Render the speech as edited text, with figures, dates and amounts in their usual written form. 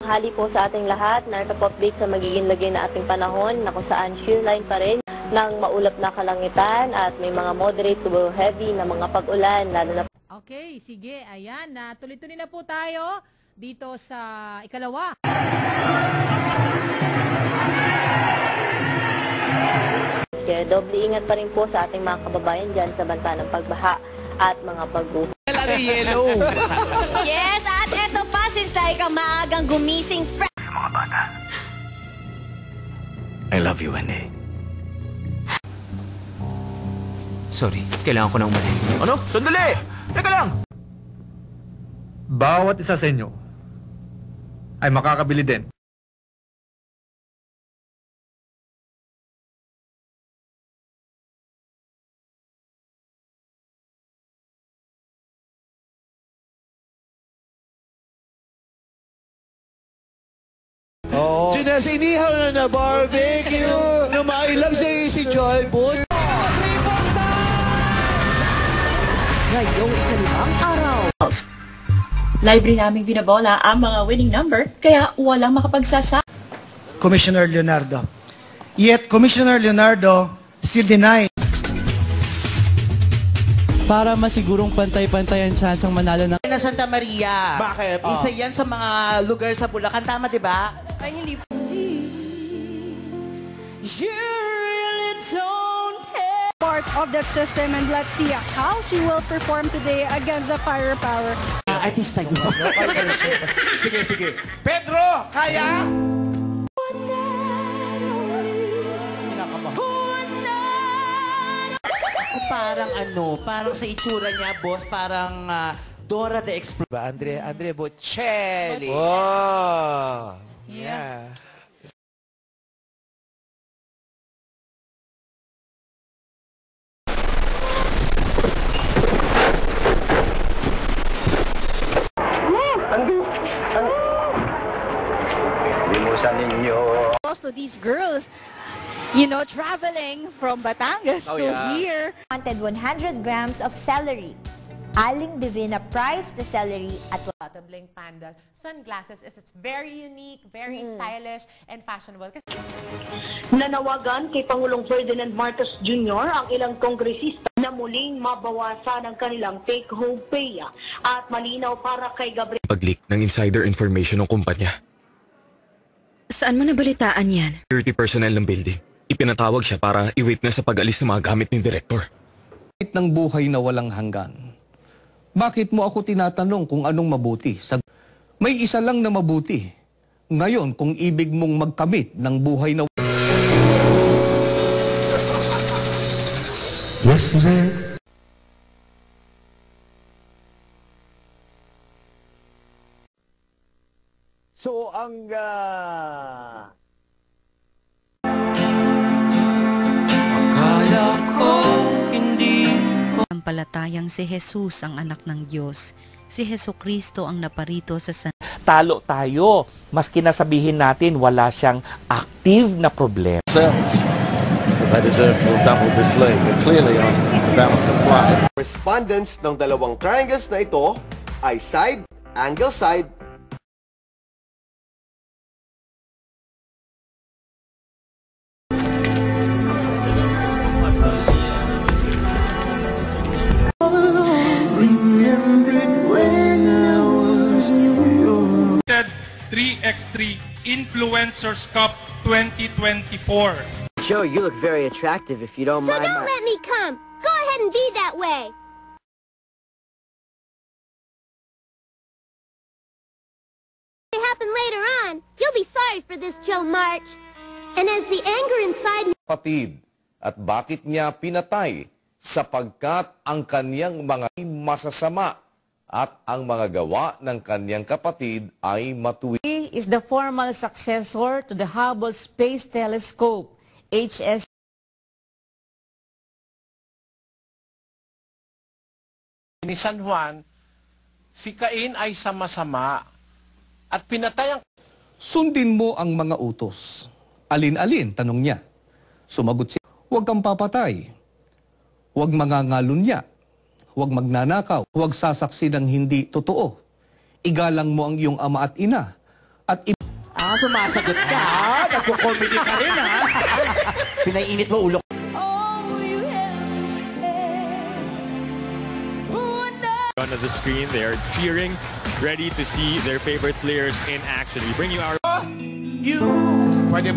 Hali po sa ating lahat, narito-update sa magiging lagay na ating panahon na kung saan shearline pa rin ng maulap na kalangitan at may mga moderate to heavy na mga pag-ulan, lalo na. Okay, sige, ayan, tuloy-tuloy na po tayo dito sa ikalawa. Kaya doble ingat pa rin po sa ating mga kababayan dyan sa banta ng pagbaha at mga pag-uho. Yellow. Yes, at eto pa, since tayo kang maagang gumising Mga bata, I love you, Wendy. Sorry, kailangan ko na umalis. Ano? Sandali! Teka lang! Bawat isa sa inyo ay makakabili din. Oo. Sinasinihaw na barbecue. Namailam si Joy Boot. Ngayong ikalimang araw. Libre naming binabola ang mga winning number, kaya walang makapagsasa. Commissioner Leonardo. Yet, Commissioner Leonardo still denied. Para masigurong pantay-pantay ang chance ang manalo ng Santa Maria. Bakit? Isa yan sa mga lugar sa Bulacan. Tama, di ba? Ay, hindi po. Part of that system, and let's see how she will perform today against the firepower. Artista yun. Sige. Pedro, kaya? Parang sa itsura niya, boss, parang Dora the Explorer. Andre Bocelli. Wow. Yeah. To these girls, you know, traveling from Batangas to here. Wanted 100 grams of celery. Aling Divina priced the celery at Bling Pandal sunglasses is very unique, very stylish, and fashionable. Nanawagan kay Pangulong Ferdinand Marcos Jr. ang ilang kongresista na muling mabawasan ang kanilang take-home pay at malinaw para kay Gabriel. Pag-leak ng insider information ng kumpanya. Saan mo nabalitaan yan? Security personnel ng building. Ipinatawag siya para i-witness sa pag-alis ng mga gamit ni Direktor. Ng buhay na walang hanggan. Bakit mo ako tinatanong kung anong mabuti? May isa lang na mabuti. Ngayon, kung ibig mong magkamit ng buhay na... Yesterday. So, ang Akala ko hindi ko palatayang si Jesus ang anak ng Diyos. Si Jesucristo ang naparito sa Talo tayo. Maski nasabihin natin wala siyang active na problema. They deserve to have doubled this league. They're clearly on the balance of play. Respondents ng dalawang triangles na ito ay side, angle side, X3 Influencers Cup 2024. Joe, you look very attractive if you don't mind. So don't let me come. Go ahead and be that way. It happen later on. You'll be sorry for this, Joe March. And as the anger inside... Kapatid, at bakit niya pinatay? Sapagkat ang kanyang mga masasama at ang mga gawa ng kanyang kapatid ay matuwid. He is the formal successor to the Hubble Space Telescope, HS. Ni San Juan, si Cain ay sama-sama at pinatay ang... Sundin mo ang mga utos. Alin-alin, tanong niya. Sumagot siya, huwag kang papatay. Huwag mangangalunya. Huwag magnanakaw, huwag sasaksi ng hindi totoo. Igalang mo ang iyong ama at ina. at sumasagot ka, ha? Nagko-comedy ka rin, ha? Pinaiinit mo ulo. On the screen, they are cheering, ready to see their favorite players in action. We bring you our... Pwede.